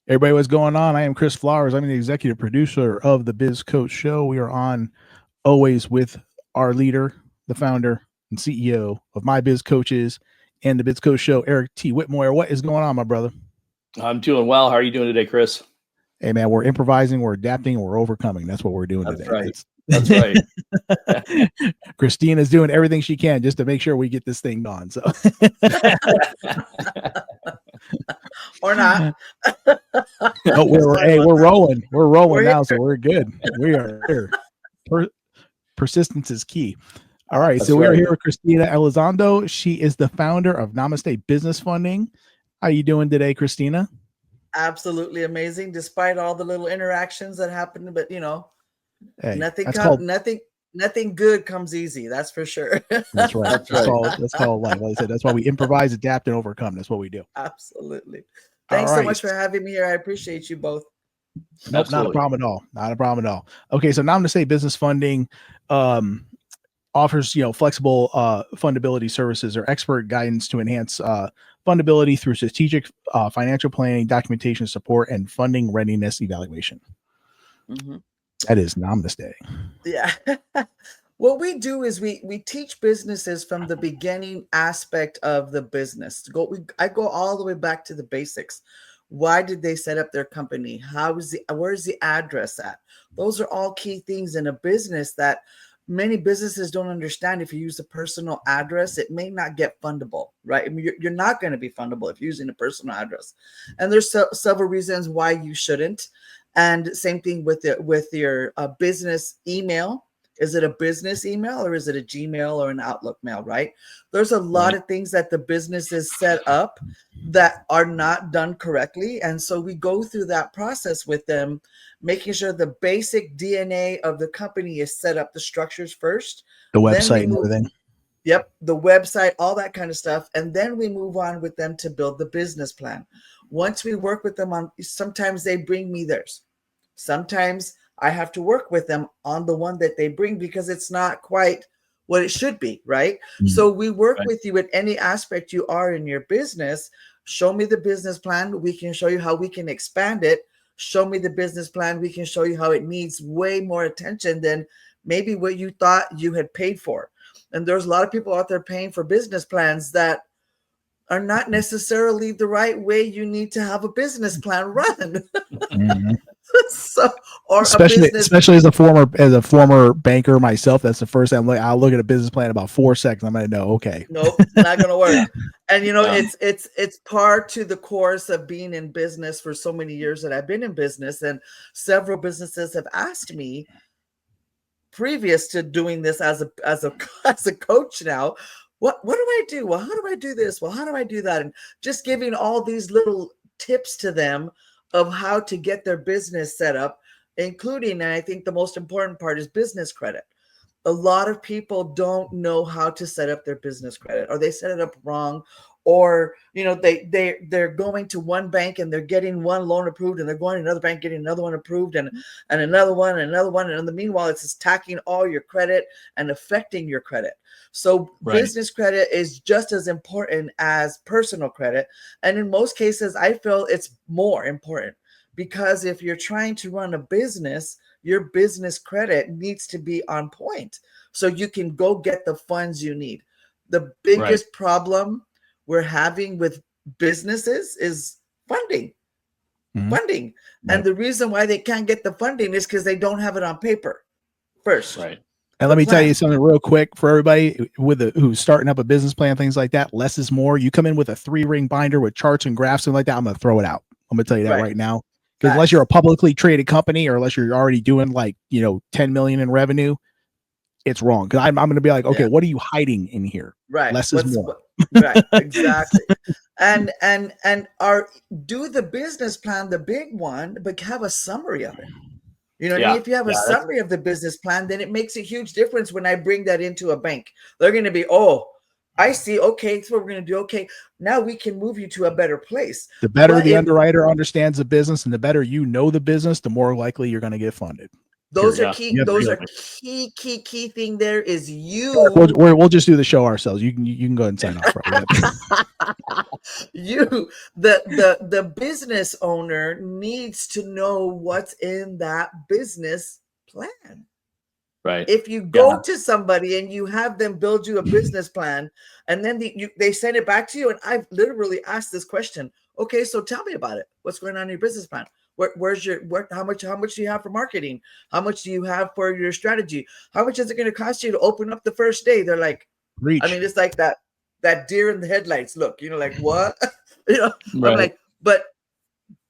Everybody, what's going on? I am Chris Flowers. I'm the executive producer of the Biz Coach Show. We are on always with our leader, the founder and CEO of My Biz Coaches and the Biz Coach Show, Eric T. Whitmore. What is going on, my brother? I'm doing well. How are you doing today, Chris? Hey, man, we're improvising, we're adapting, we're overcoming. That's what we're doing today. Right. That's right. Christina's doing everything she can just to make sure we get this thing on. So, or not. No, we're rolling. We're rolling now, so we're good. We are here. Persistence is key. All right, so we are here with Christina Elizondo. She is the founder of Namaste Business Funding. How are you doing today, Christina? Absolutely amazing, despite all the little interactions that happened. But hey, nothing good comes easy. That's for sure. That's right. That's called life. Like I said, that's why we improvise, adapt, and overcome. That's what we do. Absolutely. Thanks so much for having me here. I appreciate you both. Nope, absolutely. Not a problem at all. Not a problem at all. Okay, so Namaste Business Funding offers flexible fundability services or expert guidance to enhance fundability through strategic financial planning, documentation support, and funding readiness evaluation. Mm-hmm. That is Namaste. Yeah. What we do is we teach businesses from the beginning aspect of the business. I go all the way back to the basics. Why did they set up their company? Where's the address at? Those are all key things in a business that many businesses don't understand. If you use a personal address, it may not get fundable, right? I mean, you're not going to be fundable if you're using a personal address. And there's several reasons why you shouldn't. And same thing with your business email. Is it a business email or is it a Gmail or an Outlook mail, right? There's a lot of things that the business is set up that are not done correctly. And so we go through that process with them, making sure the basic DNA of the company is set up, the structures first. The website and everything. Yep, the website, all that kind of stuff. And then we move on with them to build the business plan. Once we work with them on, sometimes they bring me theirs. Sometimes I have to work with them on the one that they bring because it's not quite what it should be, right? Mm-hmm. So we work with you at any aspect you are in your business. Show me the business plan. We can show you how we can expand it. Show me the business plan. We can show you how it needs way more attention than maybe what you thought you had paid for. And there's a lot of people out there paying for business plans that are not necessarily the right way you need to have a business plan run. Mm-hmm. So, or especially as a former banker myself, that's the first time I'll look at a business plan about 4 seconds. I'm gonna know, okay, nope, not gonna work. And it's part to the course of being in business for so many years that I've been in business, and several businesses have asked me previous to doing this as a coach now, what do I do? Well, how do I do this? Well, how do I do that? And just giving all these little tips to them of how to get their business set up, including, and I think the most important part is business credit. A lot of people don't know how to set up their business credit, or they set it up wrong, or they're going to one bank and they're getting one loan approved, and they're going to another bank getting another one approved, and another one and another one, and in the meanwhile it's attacking all your credit and affecting your credit. So business credit is just as important as personal credit. And in most cases, I feel it's more important, because if you're trying to run a business, your business credit needs to be on point so you can go get the funds you need. The biggest problem we're having with businesses is funding. Mm-hmm. Funding. Right. And the reason why they can't get the funding is because they don't have it on paper first. Right. And let me tell you something real quick for everybody who's starting up a business plan, things like that. Less is more. You come in with a 3-ring binder with charts and graphs and like that, I'm going to throw it out. I'm going to tell you that right now. Because unless you're a publicly traded company, or unless you're already doing 10 million in revenue, it's wrong. Because I'm going to be like, okay, what are you hiding in here? Right. Less is more. Right. Exactly. and do the business plan, the big one, but have a summary of it. You know what I mean? If you have a summary of the business plan, then it makes a huge difference when I bring that into a bank. They're going to be, I see. Okay, that's what we're going to do. Okay, now we can move you to a better place. The better the underwriter understands the business, and the better you know the business, the more likely you're going to get funded. Those are key. Those are key thing. There is you. We'll just do the show ourselves. You can go ahead and sign off. The business owner needs to know what's in that business plan. Right. If you go to somebody and you have them build you a business plan, and then they send it back to you, and I've literally asked this question. Okay, so tell me about it. What's going on in your business plan? How much do you have for marketing? How much do you have for your strategy? How much is it going to cost you to open up the first day? They're like, Reach. I mean, it's like that deer in the headlights look, like what? Right. I'm like, but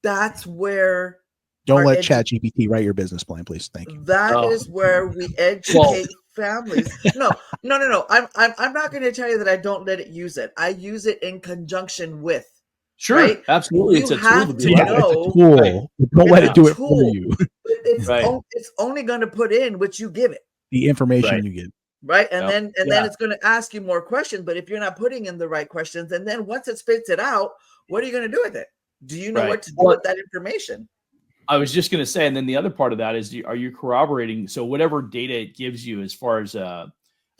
that's where don't let ChatGPT write your business plan, please. Thank you. That is where we educate families. No. I'm not going to tell you that I don't let it use it. I use it in conjunction with. Sure, right? absolutely. It's a tool to be it's a tool. Right. Don't let it do it for you. It's only going to put in what you give it. The information you get. Right. And then it's going to ask you more questions. But if you're not putting in the right questions, and then once it spits it out, what are you going to do with it? Do you know what to do with that information? I was just going to say, and then the other part of that is, are you corroborating? So whatever data it gives you as far as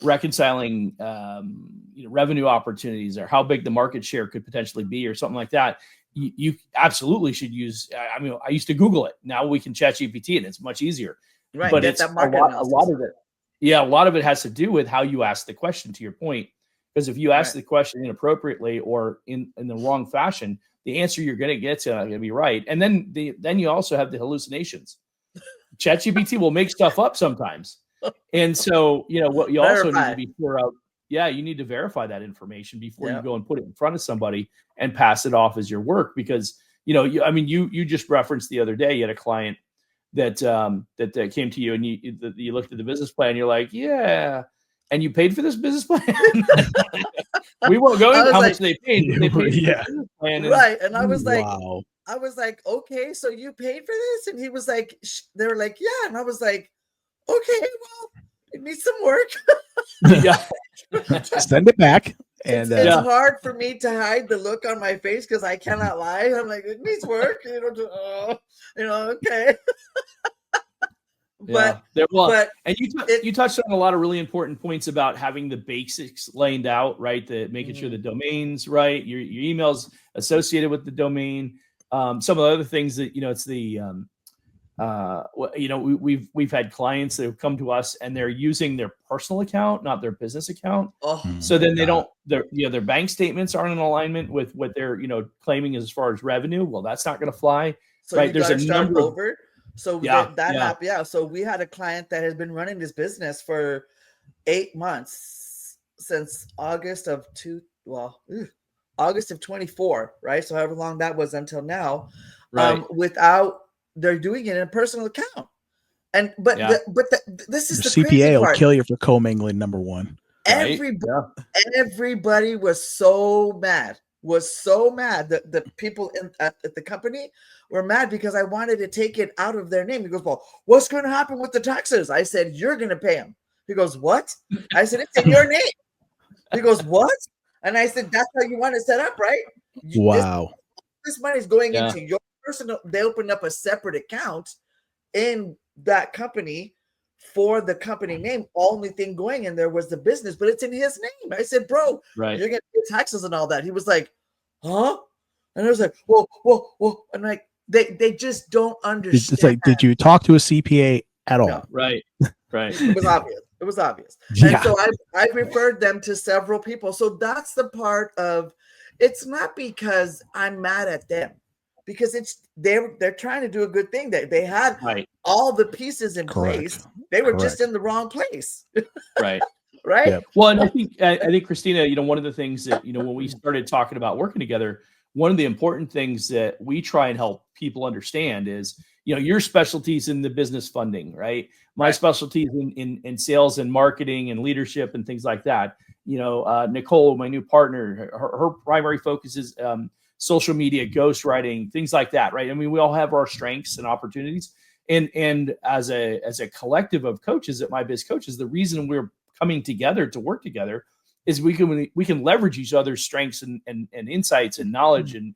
reconciling revenue opportunities or how big the market share could potentially be or something like that, you absolutely should use. I mean, I used to Google it. Now we can ChatGPT and it's much easier. Right. But it's a lot of it. Yeah, a lot of it has to do with how you ask the question, to your point. Because if you ask the question inappropriately or in the wrong fashion, the answer you're going to get to not going to be right. And then you also have the hallucinations. ChatGPT will make stuff up sometimes. And so, what you also need to be sure of, you need to verify that information before you go and put it in front of somebody and pass it off as your work. Because, you just referenced the other day, you had a client that came to you and you looked at the business plan, you're like, yeah. And you paid for this business plan? We won't go into how much they paid. They paid for the business plan. And I was like, wow. I was like, okay, so you paid for this? And he was like, they were like, yeah. And I was like, okay, well, it needs some work. Send it back. And it's hard for me to hide the look on my face because I cannot lie. I'm like, it needs work. Okay. But you touched on a lot of really important points about having the basics laid out, right? Making sure the domain's right, your emails associated with the domain. Some of the other things that it's the we've had clients that have come to us and they're using their personal account, not their business account. So then their bank statements aren't in alignment with what they're claiming as far as revenue. Well, that's not going to fly. So right? There's a number over. So So we had a client that has been running this business for 8 months since August of 24, right? So however long that was until now, without they're doing it in a personal account. And this is the CPA will kill you for commingling, number one. Everybody was so mad. The people at the company were mad because I wanted to take it out of their name. He goes, well, what's going to happen with the taxes? I said, you're going to pay them. He goes, what? I said, it's in your name. He goes, what? And I said, that's how you want it set up, right? Wow. This money is going into your personal. They opened up a separate account in that company for the company name. Only thing going in there was the business, but it's in his name. I said, bro, you're going to pay taxes and all that. He was like, huh? And I was like, whoa. And like, they just don't understand. It's like, did you talk to a CPA at all? No. Right. It was obvious. And so I referred them to several people. So that's the part of, it's not because I'm mad at them, because they're trying to do a good thing. They had all the pieces in place. They were just in the wrong place. Right. Right. Yep. Well, and I think Christina, one of the things that, when we started talking about working together, one of the important things that we try and help people understand is, your specialties in the business funding, right? My specialties in sales and marketing and leadership and things like that. Nicole, my new partner, her primary focus is social media, ghostwriting, things like that, right? I mean, we all have our strengths and opportunities. And as a collective of coaches at My Biz Coaches, the reason we're coming together to work together is we can leverage each other's strengths and insights and knowledge and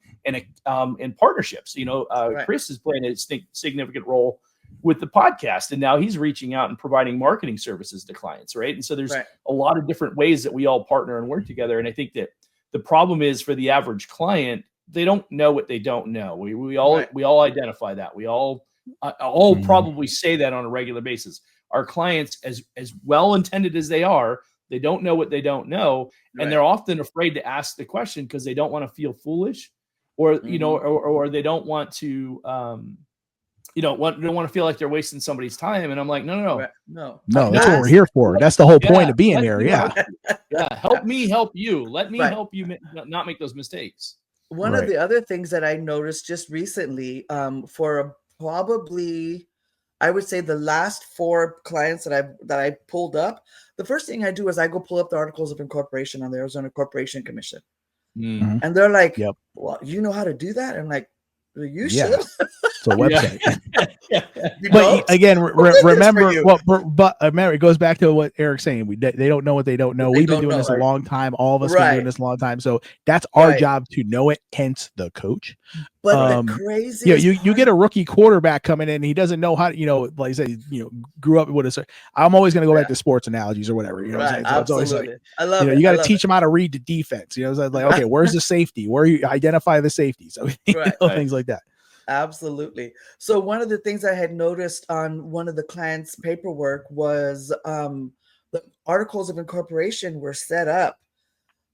partnerships. Chris is playing a significant role with the podcast, and now he's reaching out and providing marketing services to clients, right? And so there's a lot of different ways that we all partner and work together. And I think that The problem is for the average client, they don't know what they don't know. We all identify that. We all probably say that on a regular basis. Our clients, as well intended as they are, they don't know what they don't know, and they're often afraid to ask the question because they don't want to feel foolish, or or they don't want to don't want to feel like they're wasting somebody's time. And I'm like, no, that's what we're here for. That's the whole point of being here. Help me help you. Let me help you not make those mistakes. One of the other things that I noticed just recently, for probably, I would say the last 4 clients that I pulled up, the first thing I do is I go pull up the articles of incorporation on the Arizona Corporation Commission. Mm-hmm. And they're like, well, you know how to do that? I'm like, you should. It's a website. But again, remember, it goes back to what Eric's saying. They don't know what they don't know. We've been doing this a long time. All of us been doing this a long time. So that's our job to know it, hence the coach. But the crazy, you get a rookie quarterback coming in, he doesn't know how to, like I said, grew up with a. I'm always going to go back to sports analogies or whatever. What I'm saying? So it's always like, I love it. You got to teach them how to read the defense. It's like, okay, where's the safety? Where you identify the safety? So things like that. Absolutely. So one of the things I had noticed on one of the clients' paperwork was the articles of incorporation were set up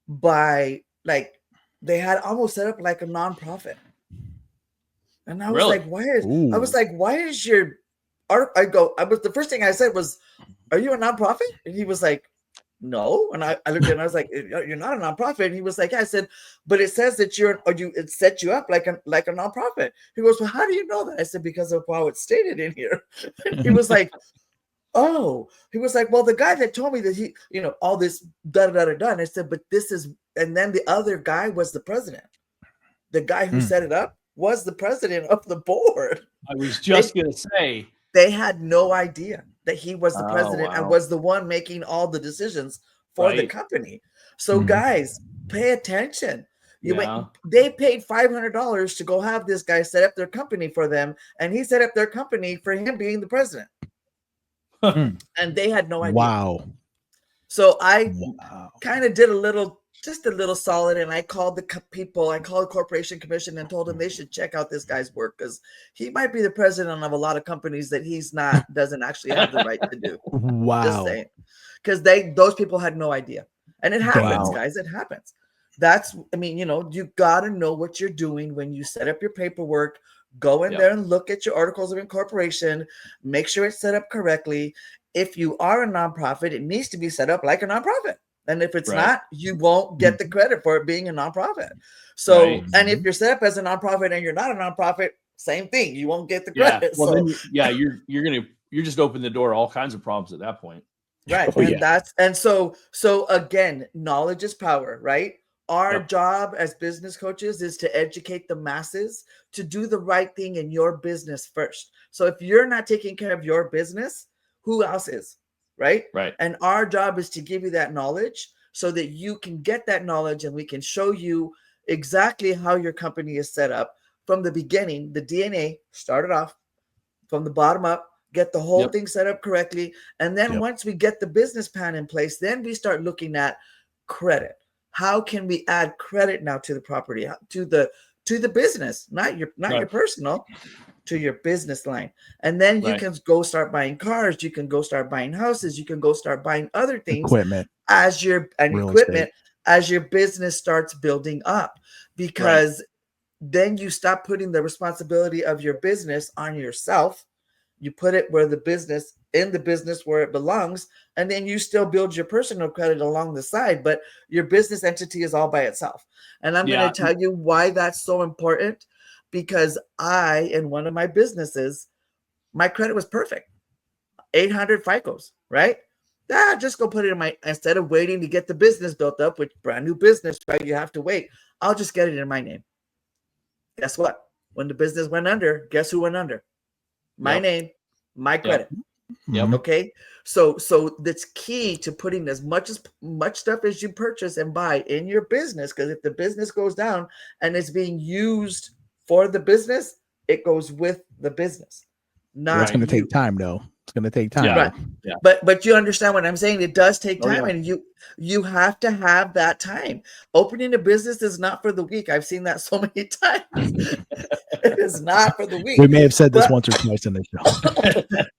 by, like, they had almost set up like a nonprofit. And I was like, why is your art? The first thing I said was, are you a nonprofit? And he was like, no. And I looked at him and I was like, you're not a nonprofit. And he was like, yeah. I said, but it says that it set you up like a nonprofit. He goes, well, how do you know that? I said, because of how it's stated in here. And he was like, oh, he was like, well, the guy that told me that he, all this And I said, but this is, and then the other guy was the president. The guy who set it up was the president of the board. I was just going to say. They had no idea that he was the president and was the one making all the decisions for the company. So guys, pay attention. They paid $500 to go have this guy set up their company for them, and he set up their company for him being the president. And they had no idea. Wow. So I kind of did just a little solid, and I called the Corporation Commission and told them they should check out this guy's work, because he might be the president of a lot of companies that doesn't actually have the right to do. Wow. Because those people had no idea. And it happens, guys. It happens. You got to know what you're doing when you set up your paperwork. Go in there and look at your articles of incorporation. Make sure it's set up correctly. If you are a nonprofit, it needs to be set up like a nonprofit. And if it's not, you won't get the credit for it being a nonprofit. So, and if you're set up as a nonprofit and you're not a nonprofit, same thing. You won't get the credit. Well, then, you're just open the door to all kinds of problems at that point. Right. So again, knowledge is power, right? Our job as business coaches is to educate the masses to do the right thing in your business first. So if you're not taking care of your business, who else is? Right. And our job is to give you that knowledge so that you can get that knowledge, and we can show you exactly how your company is set up from the beginning. The DNA started off from the bottom up, get the whole thing set up correctly. And then once we get the business plan in place, then we start looking at credit. How can we add credit now to the property, to the business, not your personal, to your business line. And then you can go start buying cars. You can go start buying houses. You can go start buying other things, equipment as your business starts building up, because then you stop putting the responsibility of your business on yourself. You put it where the business where it belongs, and then you still build your personal credit along the side, but your business entity is all by itself. And I'm going to tell you why that's so important, because in one of my businesses, my credit was perfect. 800 FICOs, right? Just go put it in instead of waiting to get the business built up, which brand new business, right? You have to wait. I'll just get it in my name. Guess what? When the business went under, guess who went under? My name, my credit. Okay. So that's key to putting as much stuff as you purchase and buy in your business. Because if the business goes down and it's being used for the business, it goes with the business. It's going to take time though. It's going to take time. Yeah. Right. Yeah. But you understand what I'm saying? It does take time, yeah. and you have to have that time. Opening a business is not for the weak. I've seen that so many times. It is not for the weak. We may have said this once or twice in the show.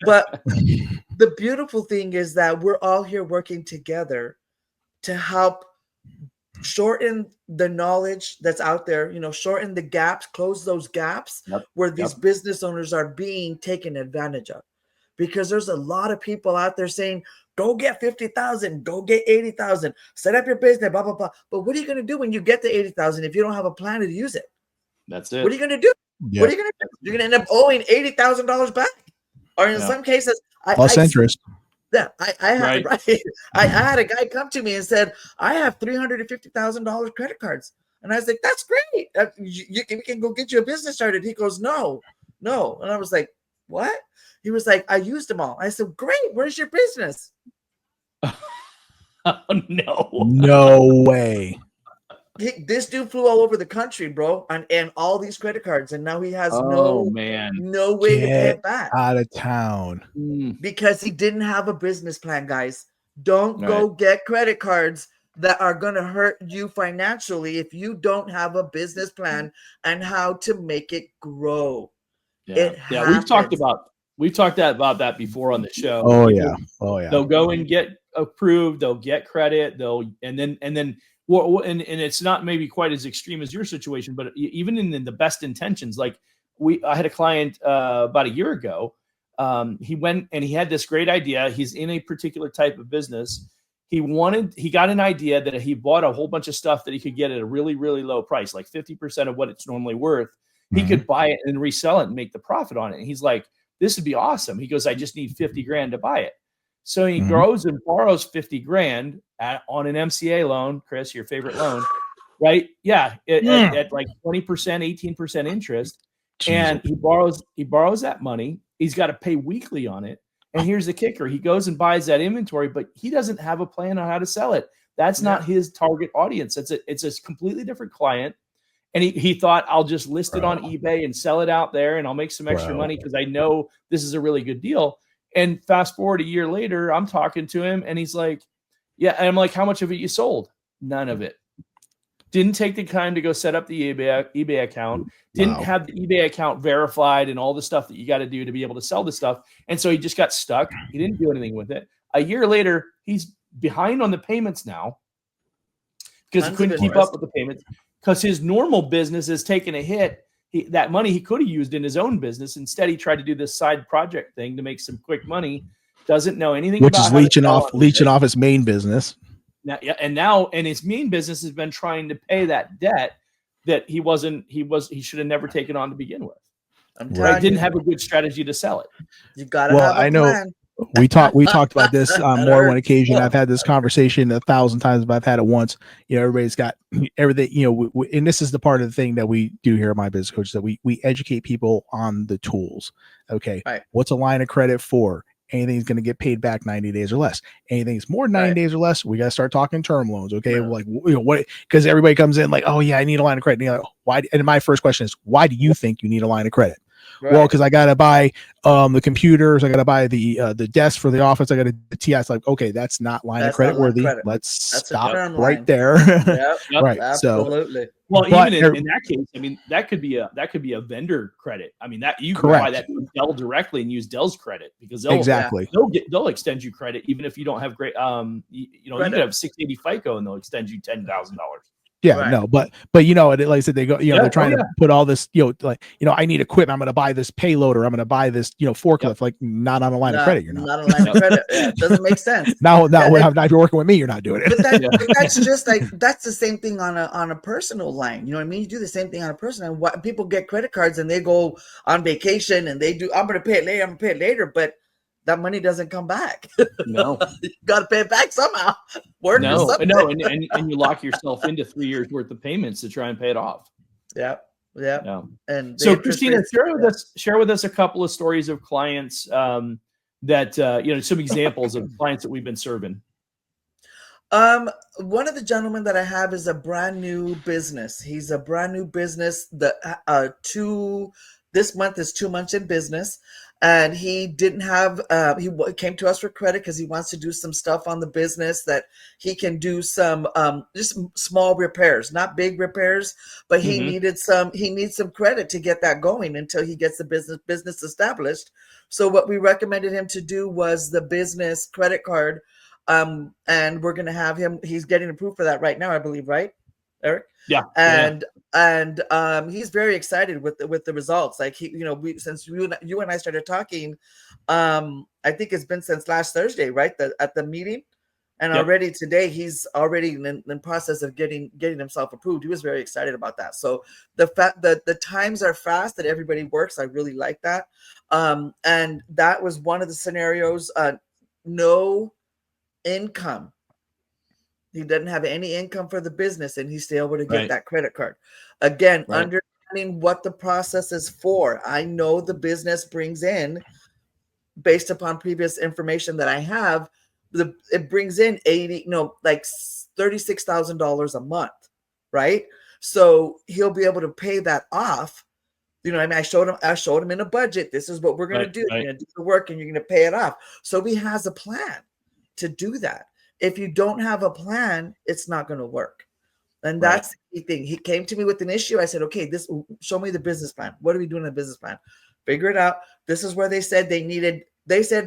But the beautiful thing is that we're all here working together to help shorten the knowledge that's out there, shorten the gaps, close those gaps where these business owners are being taken advantage of. Because there's a lot of people out there saying, go get 50,000, go get 80,000, set up your business, blah, blah, blah. But what are you going to do when you get the 80,000 if you don't have a plan to use it? That's it. What are you going to do? Yeah. What are you going to do? You're going to end up owing $80,000 back. Or in some cases, plus interest. Yeah, I had a guy come to me and said, I have $350,000 credit cards. And I was like, that's great. We can go get you a business started. He goes, no. And I was like, what? He was like, I used them all. I said, great. Where's your business? Oh, no. No way. This dude flew all over the country, bro, and all these credit cards. And now he has no way to pay it back. Out of town. Because he didn't have a business plan, guys. Don't go get credit cards that are going to hurt you financially if you don't have a business plan and how to make it grow. Yeah, we've talked about that before on the show. Oh yeah. They'll go and get approved. They'll get credit. And then it's not maybe quite as extreme as your situation, but even in the best intentions, like I had a client about a year ago. He went and he had this great idea. He's in a particular type of business. He got an idea that he bought a whole bunch of stuff that he could get at a really, really low price, like 50% of what it's normally worth. He could buy it and resell it and make the profit on it. And he's like, this would be awesome. He goes, I just need 50 grand to buy it. So he goes and borrows 50 grand on an MCA loan, Chris, your favorite loan, right? Yeah. At like 20%, 18% interest. Jesus. And he borrows that money. He's got to pay weekly on it. And here's the kicker. He goes and buys that inventory, but he doesn't have a plan on how to sell it. That's not his target audience. It's a completely different client. And he thought, I'll just list it on eBay and sell it out there, and I'll make some extra money because I know this is a really good deal. And fast forward a year later, I'm talking to him, and he's like, yeah. And I'm like, how much of it you sold? None of it. Didn't take the time to go set up the eBay account. Didn't have the eBay account verified and all the stuff that you got to do to be able to sell the stuff. And so he just got stuck. He didn't do anything with it. A year later, he's behind on the payments now because he couldn't keep up with the payments. Because his normal business is taking a hit. That money he could have used in his own business. Instead, he tried to do this side project thing to make some quick money. Doesn't know anything which about is leeching off his main business. Now, his main business has been trying to pay that debt that he should have never taken on to begin with. Didn't have a good strategy to sell it. You gotta have a plan. We talked about this more than one occasion. I've had this conversation 1,000 times, but I've had it once. Everybody's got everything. And this is the part of the thing that we do here at My Biz Coach, that we educate people on the tools. Okay, what's a line of credit for? Anything's going to get paid back 90 days or less. Anything's more than 90 days or less, we got to start talking term loans. Okay, like what? Because everybody comes in like, oh yeah, I need a line of credit. And like, why? And my first question is, why do you think you need a line of credit? Well, because I got to buy the computers, I got to buy the desk for the office, I got the TI. It's like, okay, that's not line of credit worthy. Let's stop right there. Right. Absolutely. Well, even in that case, I mean, that could be a vendor credit. I mean, that you can buy that from Dell directly and use Dell's credit because they'll extend you credit even if you don't have great you could have 680 FICO and they'll extend you $10,000. Yeah, no, but like I said, they go, they're trying to put all this, I need equipment. I'm going to buy this payloader. I'm going to buy this, forklift, like not on a line of credit. You're not on a line of credit. It doesn't make sense. Now, if you're working with me, you're not doing it. But that's just like, that's the same thing on a personal line. You know what I mean? You do the same thing on a personal line. People get credit cards and they go on vacation and they do, I'm going to pay it later. But that money doesn't come back. No, you got to pay it back somehow. And you lock yourself into 3 years worth of payments to try and pay it off. Yeah. No. And so, Christina, share with us a couple of stories of clients that some examples of clients that we've been serving. One of the gentlemen that I have is a brand new business. He's a brand new business. This month is 2 months in business. and he didn't have, came to us for credit because he wants to do some stuff on the business that he can do some, just small repairs, not big repairs, but he needs some credit to get that going until he gets the business established. So what we recommended him to do was the business credit card. And we're going to have him, he's getting approved for that right now, I believe, right, Eric? Yeah. And he's very excited with the results. Like since you and I started talking, I think it's been since last Thursday, right? At the meeting, and already today he's already in the process of getting himself approved. He was very excited about that. So the fact that the times are fast, that everybody works, I really like that. And that was one of the scenarios. No income. He doesn't have any income for the business, and he's still able to get that credit card. Again, understanding what the process is for. I know the business brings in, based upon previous information that I have, it brings in $36,000 a month, right? So he'll be able to pay that off. You know what I mean? I showed him in a budget. This is what we're going to do. You're going to do the work and you're going to pay it off. So he has a plan to do that. If you don't have a plan, it's not going to work. And that's the key thing. He came to me with an issue. I said, okay, show me the business plan. What are we doing in the business plan? Figure it out. This is where they said they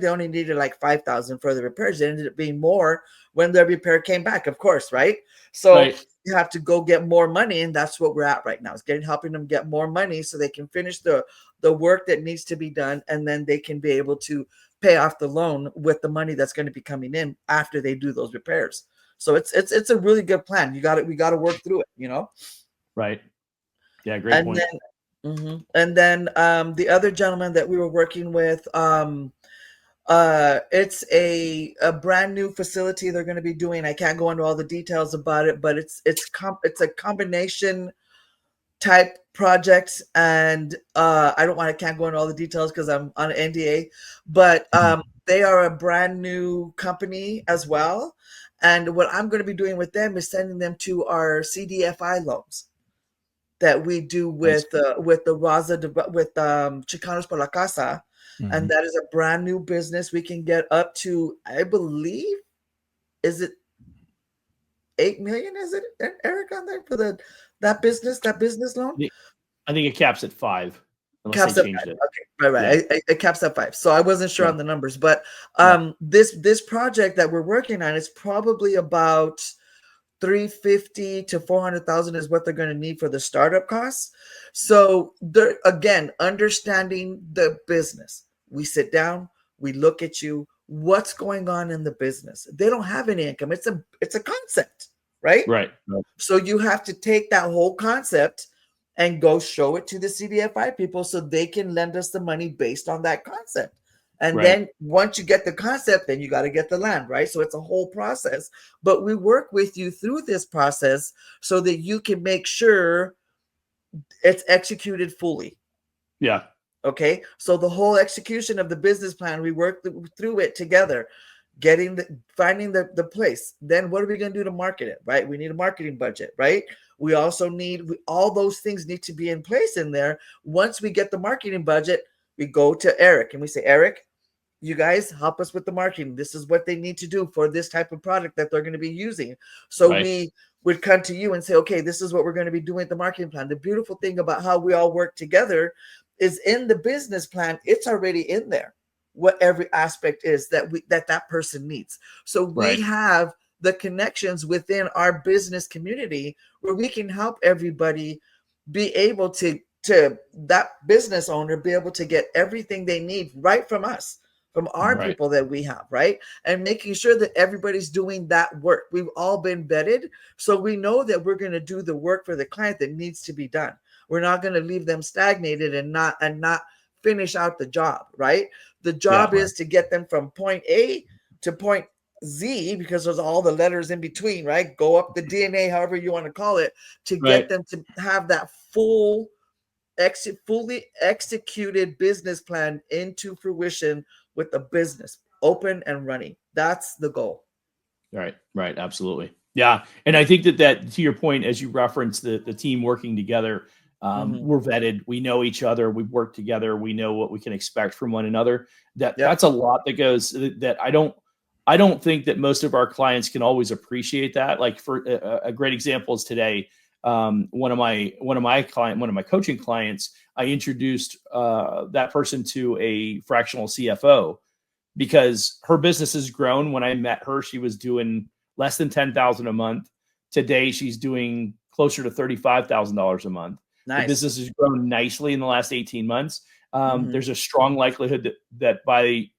only needed like 5,000 for the repairs. It ended up being more when the repair came back, of course, right? So you have to go get more money, and that's what we're at right now. Is helping them get more money so they can finish the work that needs to be done, and then they can be able to pay off the loan with the money that's going to be coming in after they do those repairs. So it's a really good plan. We got to work through it, Right. Yeah, great point. And then the other gentleman that we were working with, it's a brand new facility they're going to be doing. I can't go into all the details about it, but it's a combination type project, and I can't go into all the details because I'm on an NDA, but they are a brand new company as well. And what I'm going to be doing with them is sending them to our CDFI loans that we do with the Raza, with Chicanos por la Casa. And that is a brand new business. We can get up to, I believe, is it 8 million? Is it, Eric, on there for that business loan? I think it caps at 5. Caps at 5. Okay, right. Yeah. It caps at 5. So I wasn't sure on the numbers, but this project that we're working on is probably about $350,000 to $400,000 is what they're going to need for the startup costs. So they're, again, understanding the business. We sit down, we look at you, what's going on in the business. They don't have any income. It's a concept, right? Right. So you have to take that whole concept and go show it to the CDFI people so they can lend us the money based on that concept. And then once you get the concept, then you got to get the land, right? So it's a whole process. But we work with you through this process so that you can make sure it's executed fully. Yeah. Okay. So the whole execution of the business plan, we work through it together, finding the place. Then what are we going to do to market it, right? We need a marketing budget, right? We also all those things need to be in place in there. Once we get the marketing budget, we go to Eric and we say, Eric, you guys help us with the marketing. This is what they need to do for this type of product that they're going to be using. So we would come to you and say, okay, this is what we're going to be doing with the marketing plan. The beautiful thing about how we all work together is in the business plan, it's already in there, what every aspect is that person needs. So we have the connections within our business community where we can help everybody be able to that business owner be able to get everything they need right from us, from our people that we have, right? And making sure that everybody's doing that work. We've all been vetted, so we know that we're going to do the work for the client that needs to be done. We're not going to leave them stagnated and not finish out the job, right? The job is to get them from point A to point Z, because there's all the letters in between, right? Go up the DNA, however you want to call it, to get them to have that fully executed business plan into fruition with the business open and running. That's the goal. Right. Absolutely. Yeah. And I think that to your point, as you referenced the team working together, We're vetted. We know each other. We've worked together. We know what we can expect from one another. That's a lot that goes that I don't think that most of our clients can always appreciate that. Like for a great example is today, one of my coaching clients, I introduced that person to a fractional CFO because her business has grown. When I met her, she was doing less than $10,000 a month. Today, she's doing closer to $35,000 a month. Nice. The business has grown nicely in the last 18 months. There's a strong likelihood that by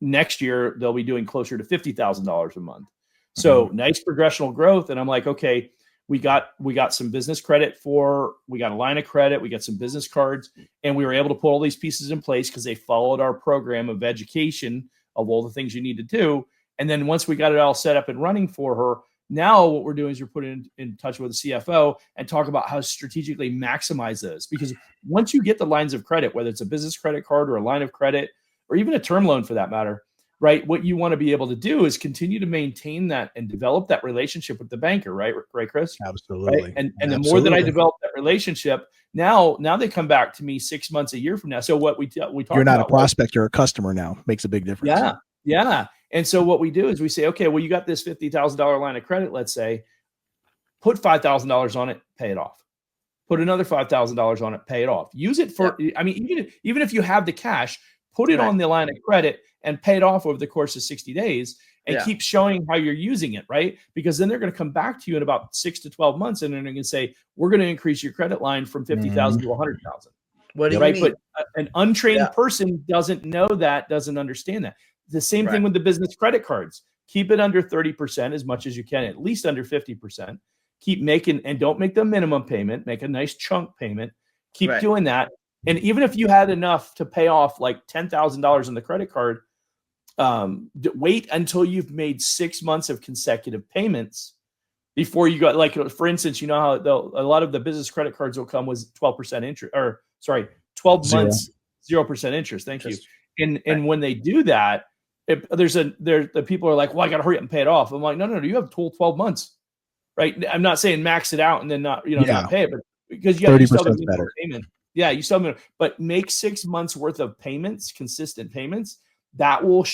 next year, they'll be doing closer to $50,000 a month. So nice progressional growth. And I'm like, okay, we got some business credit we got a line of credit. We got some business cards, and we were able to put all these pieces in place because they followed our program of education of all the things you need to do. And then once we got it all set up and running for her, now what we're doing is we're putting in touch with the CFO and talk about how to strategically maximize those. Because once you get the lines of credit, whether it's a business credit card or a line of credit, or even a term loan for that matter, right? What you want to be able to do is continue to maintain that and develop that relationship with the banker, right? Right, Chris? Absolutely. Right? And the more that I develop that relationship, now they come back to me 6 months, a year from now. So what we talk about, you're not a prospect, you're a customer now. Makes a big difference. Yeah. And so what we do is we say, okay, well, you got this $50,000 line of credit, let's say, put $5,000 on it, pay it off. Put another $5,000 on it, pay it off. Use it for, I mean, even if you have the cash, put it on the line of credit and pay it off over the course of 60 days and keep showing how you're using it, right? Because then they're going to come back to you in about 6 to 12 months and they're going to say, we're going to increase your credit line from 50,000 to 100,000. What do you mean? But an untrained person doesn't know that, doesn't understand that. The same thing with the business credit cards. Keep it under 30% as much as you can, at least under 50%. Keep making, and don't make the minimum payment, make a nice chunk payment. Keep doing that. And even if you had enough to pay off like $10,000 on the credit card, wait until you've made 6 months of consecutive payments before you got, like, for instance, you know how a lot of the business credit cards will come with 12% interest, or sorry, 12 months, 0% interest. Thank you. And when they do that, the people are like, well, I got to hurry up and pay it off. I'm like, no, you have 12 months, right? I'm not saying max it out and then not pay it, but because you have 30% better payment. Yeah, you still have, but make 6 months worth of payments, consistent payments. That will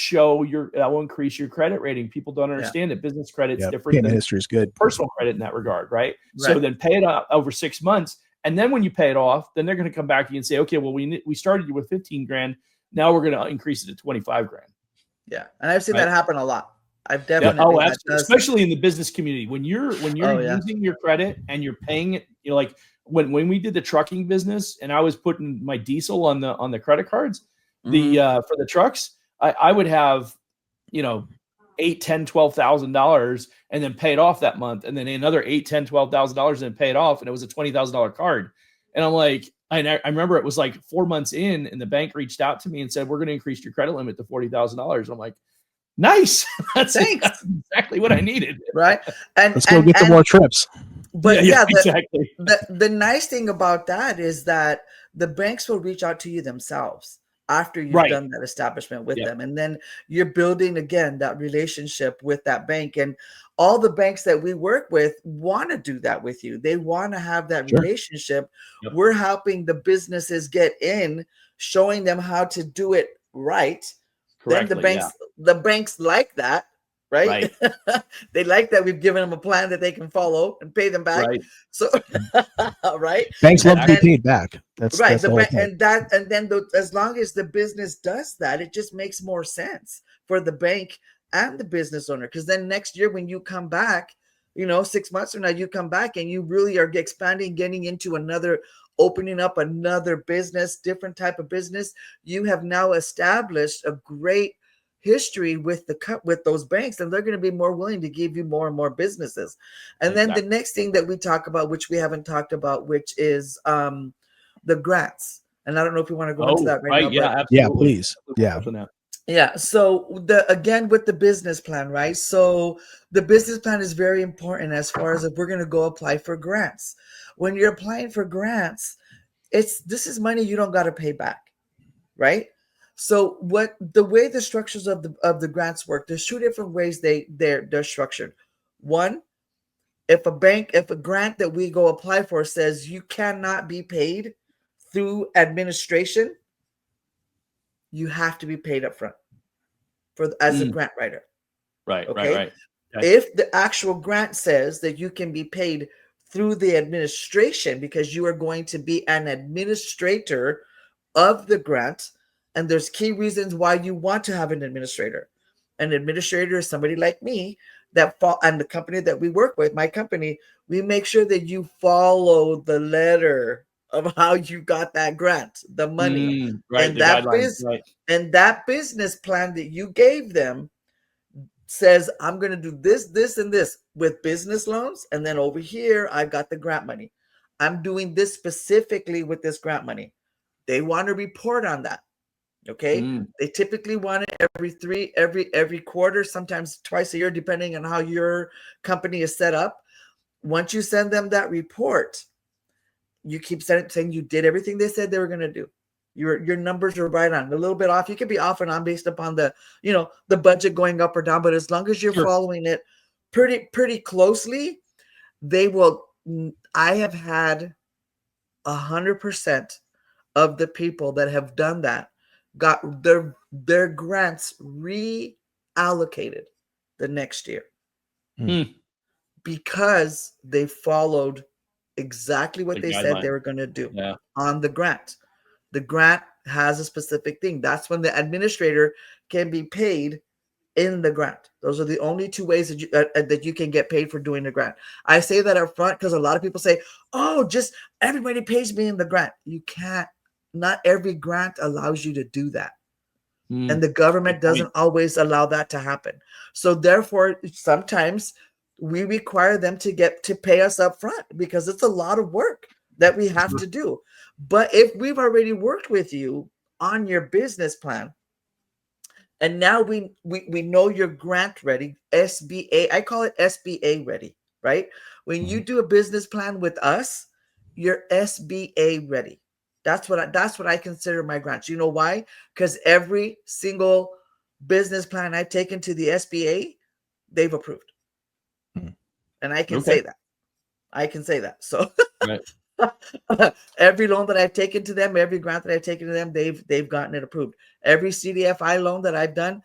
increase your credit rating. People don't understand it. Business credit's different. Payment history is good. Personal credit in that regard, right? So then pay it out over 6 months. And then when you pay it off, then they're going to come back to you and say, okay, well, we started you with 15 grand. Now we're going to increase it to 25 grand. Yeah. And I've seen that happen a lot. I've definitely, especially in the business community, when you're using your credit and you're paying it, like when we did the trucking business and I was putting my diesel on the credit cards, for the trucks, I would have, $8,000, $10,000, $12,000 and then pay it off that month. And then another $8,000, $10,000, $12,000 and then pay it off. And it was a $20,000 card. And I'm like, I remember it was like 4 months in and the bank reached out to me and said, we're going to increase your credit limit to $40,000. I'm like, nice. That's exactly what I needed. Right. And let's go get some more trips. But exactly. The nice thing about that is that the banks will reach out to you themselves after you've done that establishment with them. And then you're building, again, that relationship with that bank. And all the banks that we work with want to do that with you. They want to have that relationship. Yep. We're helping the businesses get in, showing them how to do it right. Correctly, then the banks like that, right? They like that we've given them a plan that they can follow and pay them back. Right. So, banks love to be paid back. That's the whole thing. As long as the business does that, it just makes more sense for the bank and the business owner. Because then next year when you come back, 6 months from now, you come back and you really are expanding, getting into opening up another business, different type of business. You have now established a great history with those banks, and they're going to be more willing to give you more and more businesses. And then the next thing that we talk about, which we haven't talked about, which is the grants. And I don't know if you want to go into that right now. Yeah, absolutely. Yeah, please. Yeah. So again, with the business plan, right? So the business plan is very important as far as if we're going to go apply for grants. When you're applying for grants, this is money you don't got to pay back, right? So the way the structures of the grants work, there's two different ways they're structured. One, if a grant that we go apply for says you cannot be paid through administration, you have to be paid up front as a grant writer. Right. Okay. Okay. If the actual grant says that you can be paid through the administration because you are going to be an administrator of the grant, and there's key reasons why you want to have an administrator. An administrator is somebody like me and the company that we work with, my company, we make sure that you follow the letter of how you got that grant, the money, Right. and The guidelines. Right. and that business plan that you gave them says, I'm going to do this, this, and this with business loans. And then over here, I got the grant money. I'm doing this specifically with this grant money. They want to report on that. Okay. They typically want it every quarter, sometimes twice a year, depending on how your company is set up. Once you send them that report, you keep saying you did everything they said they were going to do. Your numbers are right on. A little bit off. You could be off and on based upon the budget going up or down. But as long as you're following it pretty closely, they will. I have had 100% of the people that have done that got their grants reallocated the next year because they followed exactly what they said they were going to do on the grant. The grant has a specific thing. That's when the administrator can be paid in the grant. Those are the only two ways that you can get paid for doing the grant. I say that up front because a lot of people say, oh, just everybody pays me in the grant. You can't. Not every grant allows you to do that. And the government doesn't always allow that to happen. So therefore, sometimes we require them to pay us up front because it's a lot of work that we have to do. But if we've already worked with you on your business plan, and now we know you're grant ready, SBA, I call it SBA ready, right? When you do a business plan with us, you're SBA ready. That's what I consider my grants. You know why? Because every single business plan I've taken to the SBA, they've approved. And I can say that. I can say that. So every loan that I've taken to them, every grant that I've taken to them, they've gotten it approved. Every CDFI loan that I've done,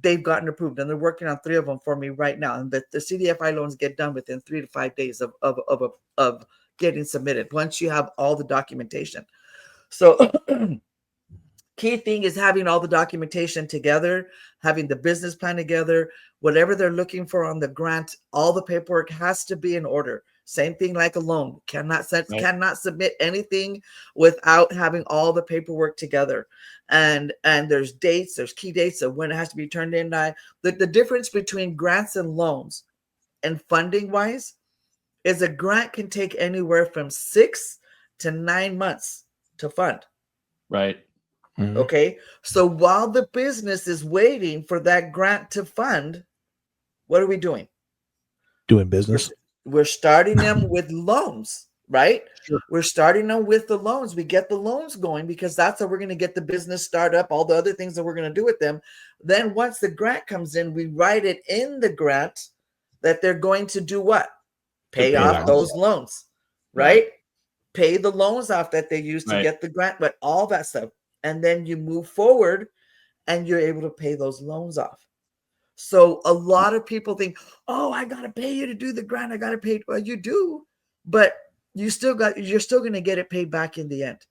they've gotten approved, and they're working on 3 of them for me right now. And the CDFI loans get done within 3 to 5 days of getting submitted once you have all the documentation. So key thing is having all the documentation together, having the business plan together, whatever they're looking for on the grant, all the paperwork has to be in order. Same thing like a loan. Cannot submit anything without having all the paperwork together. And there's dates, there's key dates of when it has to be turned in. The difference between grants and loans and funding wise is a grant can take anywhere from 6 to 9 months to fund. Right. Okay. So while the business is waiting for that grant to fund, what are we doing? Doing business. We're starting them with loans, right? Sure. We're starting them with the loans. We get the loans going because that's how we're going to get the business started up, all the other things that we're going to do with them. Then once the grant comes in, we write it in the grant that they're going to do what? Pay off those loans, right? Pay the loans off that they used to get the grant, but all that stuff. And then you move forward and you're able to pay those loans off. So a lot of people think, oh, I got to pay you to do the grant. I got to pay. Well, you do, but you're still going to get it paid back in the end.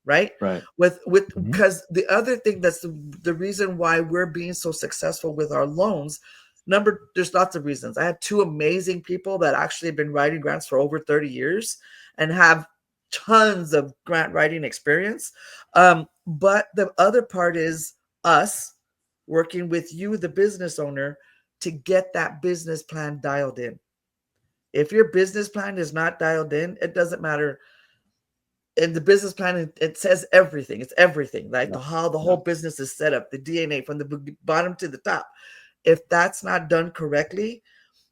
Right. Because the other thing that's the reason why we're being so successful with our loans, there's lots of reasons. I have 2 amazing people that actually have been writing grants for over 30 years and have tons of grant writing experience. But the other part is us working with you, the business owner, to get that business plan dialed in. If your business plan is not dialed in, it doesn't matter. In the business plan, it says everything. It's everything, like how the whole business is set up, the DNA from the bottom to the top. If that's not done correctly,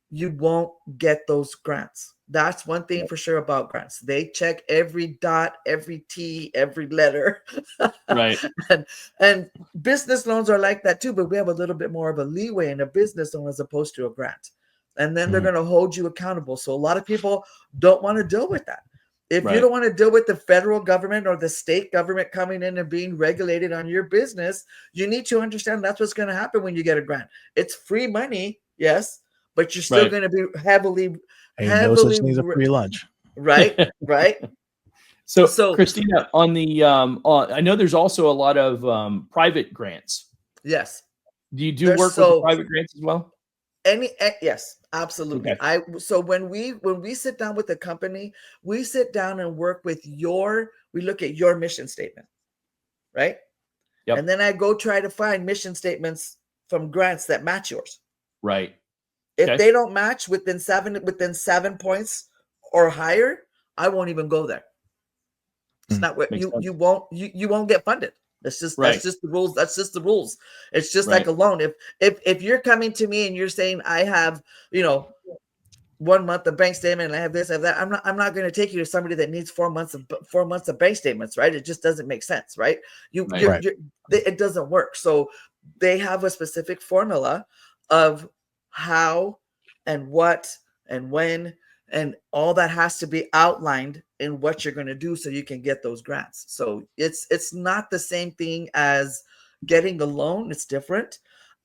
you won't get those grants. That's one thing for sure about grants. They check every dot, every T, every letter. Right. And business loans are like that too, but we have a little bit more of a leeway in a business loan as opposed to a grant. and then they're going to hold you accountable. So a lot of people don't want to deal with that. If you don't want to deal with the federal government or the state government coming in and being regulated on your business, you need to understand that's what's going to happen when you get a grant. It's free money, yes, but you're still going to be heavily no such thing as a free lunch. Right. So Christina, on the I know there's also a lot of private grants. Yes. Do you do work with private grants as well? Yes, absolutely. Okay. So when we sit down with a company, we sit down and work with we look at your mission statement, right? Yep. And then I go try to find mission statements from grants that match yours. Right. If they don't match within 7 points or higher, I won't even go there. It's not what you won't get funded. That's just the rules. That's just the rules. It's just like a loan. If you're coming to me and you're saying I have 1 month of bank statement and I have this, I have that, I'm not going to take you to somebody that needs 4 months of bank statements, right? It just doesn't make sense, right? It doesn't work. So they have a specific formula of how and what and when, and all that has to be outlined in what you're going to do so you can get those grants. So it's not the same thing as getting a loan. It's different.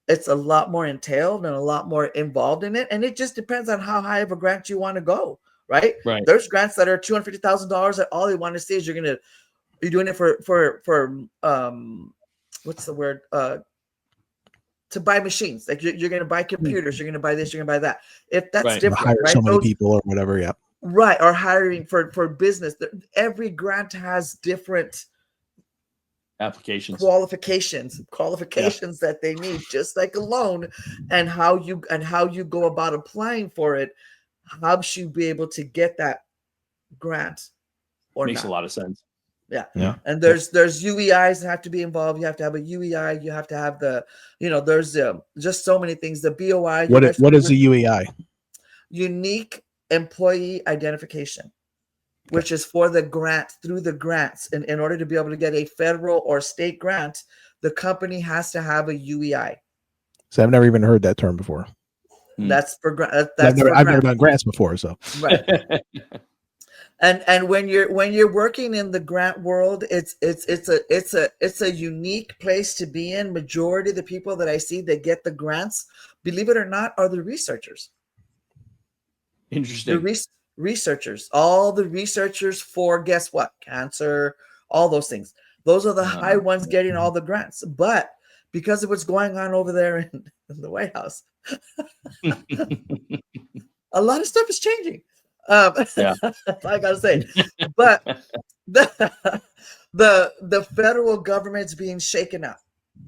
It's a lot more entailed and a lot more involved in it. And it just depends on how high of a grant you want to go, right? There's grants that are $250,000 that all they want to see is you're doing it for what's the word? To buy machines. Like you're going to buy computers, you're going to buy this, you're going to buy that. If that's different, hire so many people or whatever. Yeah. Right. Or hiring for business. Every grant has different applications, qualifications that they need, just like a loan, and how you go about applying for it helps you be able to get that grant or makes not. A lot of sense. Yeah. And there's UEIs that have to be involved. You have to have a UEI. You have to have there's just so many things. The BOI. What is the UEI? Unique Employee Identification, which is for the grant, through the grants. And in order to be able to get a federal or state grant, the company has to have a UEI. So I've never even heard that term before. That's for I've never done grants before. So right. And when you're working in the grant world, it's a unique place to be in. Majority of the people that I see that get the grants, believe it or not, are the researchers. Interesting. The researchers, all the researchers for, guess what? Cancer, all those things. Those are the high ones getting all the grants. But because of what's going on over there in the White House, a lot of stuff is changing. I gotta say, but the federal government's being shaken up.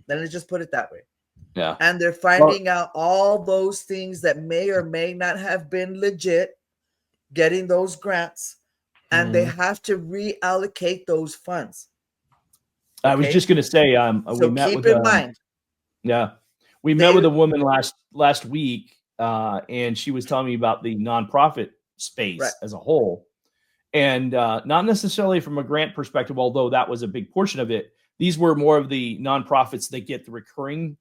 Let me just put it that way. Yeah. And they're finding out all those things that may or may not have been legit, getting those grants, and they have to reallocate those funds. Okay? I was just going to say, so we met keep with in mind. Yeah. We met with a woman last week, and she was telling me about the nonprofit space as a whole. And not necessarily from a grant perspective, although that was a big portion of it. These were more of the nonprofits that get the recurring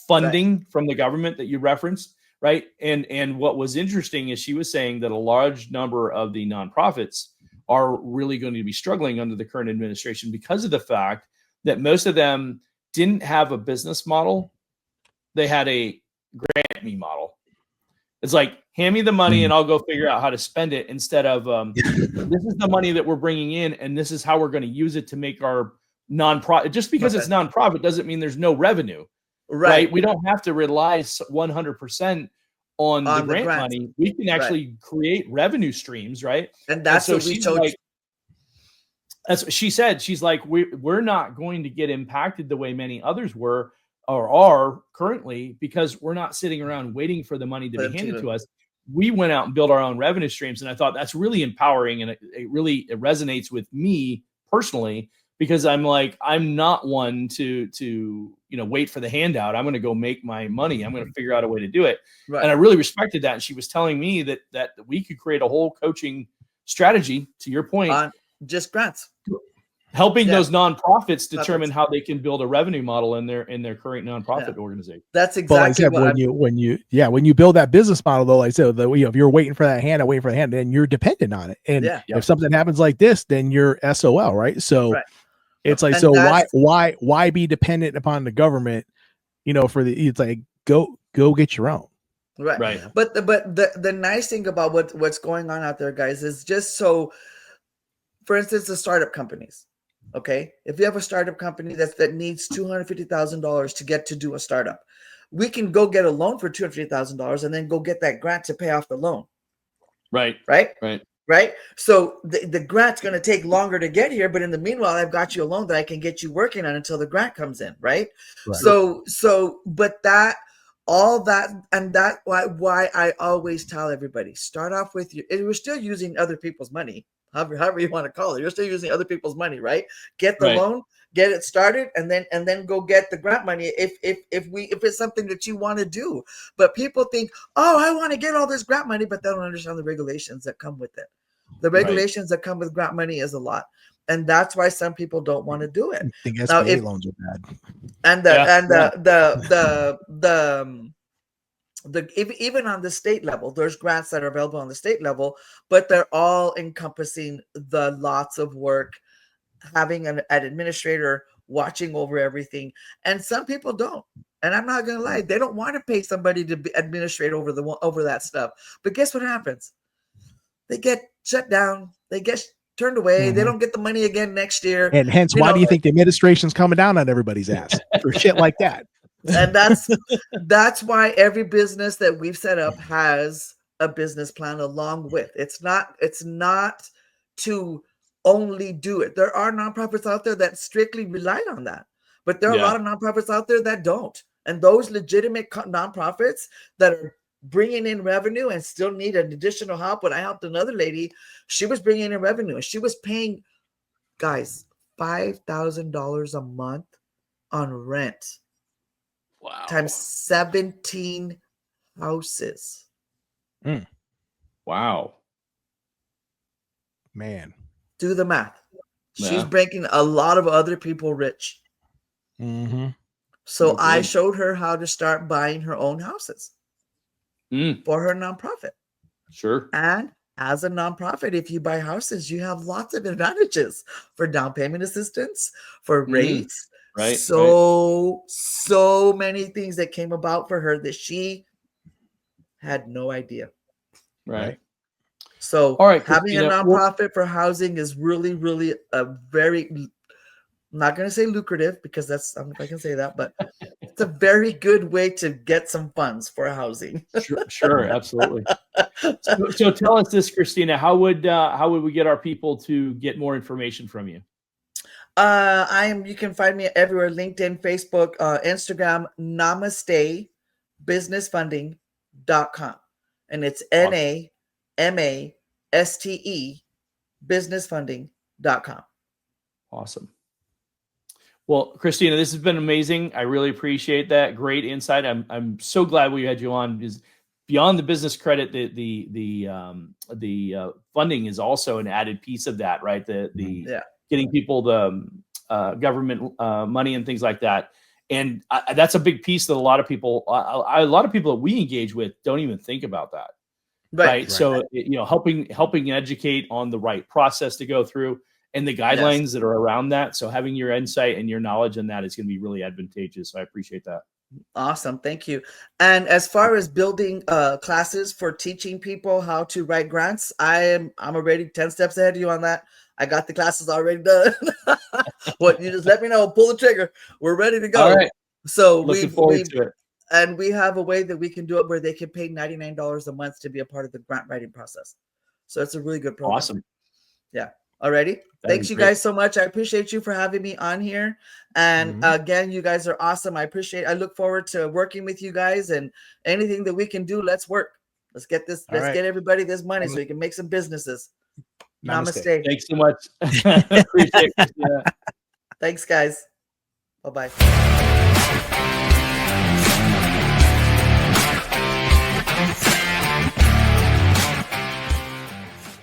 funding from the government that you referenced, right? And what was interesting is she was saying that a large number of the nonprofits are really going to be struggling under the current administration because of the fact that most of them didn't have a business model. They had a grant me model. It's like, hand me the money and I'll go figure out how to spend it, instead of this is the money that we're bringing in and this is how we're going to use it to make our nonprofit. Just because it's nonprofit doesn't mean there's no revenue. Right. We don't have to rely 100% on the grant money. We can actually create revenue streams, right? And that's what we told you. That's what she said. She's like, we're not going to get impacted the way many others were or are currently, because we're not sitting around waiting for the money to be handed to us. We went out and built our own revenue streams. And I thought that's really empowering. And it resonates with me personally, because I'm like, I'm not one to wait for the handout. I'm going to go make my money. I'm going to figure out a way to do it. Right. And I really respected that. And she was telling me that we could create a whole coaching strategy, to your point. Just grants. helping those nonprofits determine how they can build a revenue model in their current nonprofit organization. That's exactly when you build that business model, though, like so, if you're waiting for that hand, then you're dependent on it. And if something happens like this, then you're SOL, right? So it's like, so why be dependent upon the government? It's like go get your own. Right. But the nice thing about what's going on out there, guys, is just so, for instance, the startup companies. Okay, if you have a startup company that needs $250,000 to get to do a startup, we can go get a loan for $250,000 and then go get that grant to pay off the loan. Right. So the grant's going to take longer to get here, but in the meanwhile, I've got you a loan that I can get you working on until the grant comes in. Right. But why I always tell everybody, start off with we're still using other people's money. However you want to call it, you're still using other people's money, right? Get the loan, get it started, and then go get the grant money if it's something that you want to do. But people think, oh, I want to get all this grant money, but they don't understand the regulations that come with it. The regulations that come with grant money is a lot, and that's why some people don't want to do it. I think SBA loans are bad. Even on the state level, there's grants that are available on the state level, but they're all encompassing the lots of work, having an administrator watching over everything. And some people don't. And I'm not going to lie, they don't want to pay somebody to administrate over that stuff. But guess what happens? They get shut down. They get turned away. They don't get the money again next year. And hence, why do you think the administration's coming down on everybody's ass for shit like that? And that's why every business that we've set up has a business plan along with. It's not to only do it. There are nonprofits out there that strictly rely on that, but there are a lot of nonprofits out there that don't. And those legitimate nonprofits that are bringing in revenue and still need an additional help. When I helped another lady, she was bringing in revenue and she was paying, guys, $5,000 a month on rent. Wow. Times 17 houses. Wow. Man. Do the math. She's making a lot of other people rich. So I showed her how to start buying her own houses for her nonprofit. Sure. And as a nonprofit, if you buy houses, you have lots of advantages for down payment assistance, for rates. So many things that came about for her that she had no idea. Right. So all right, having Christina, a nonprofit for housing is really, really a very, I'm not going to say lucrative because I don't know if I can say that, but it's a very good way to get some funds for housing. Sure, absolutely. So tell us this, Christina, how would we get our people to get more information from you? You can find me everywhere: LinkedIn, Facebook, Instagram, Namaste Business Funding.com. And it's NAMASTE businessfunding.com. Awesome. Well, Christina, this has been amazing. I really appreciate that. Great insight. I'm so glad we had you on, because beyond the business credit, the funding is also an added piece of that, right? Getting people the government money and things like that. And that's a big piece that a lot of people that we engage with don't even think about that. Right. So, helping educate on the right process to go through and the guidelines that are around that. So having your insight and your knowledge on that is going to be really advantageous. So I appreciate that. Awesome. Thank you. And as far as building classes for teaching people how to write grants, I'm already 10 steps ahead of you on that. I got the classes already done. You just let me know, pull the trigger. We're ready to go. All right. So looking forward to it. And we have a way that we can do it where they can pay $99 a month to be a part of the grant writing process. So it's a really good program. Awesome. Yeah. Alrighty. Thanks you guys so much. I appreciate you for having me on here. And again, you guys are awesome. I look forward to working with you guys, and anything that we can do, let's work. Let's get this. Let's get everybody this money so we can make some businesses. Namaste. Thanks so much. Appreciate it. Thanks, guys. Bye-bye.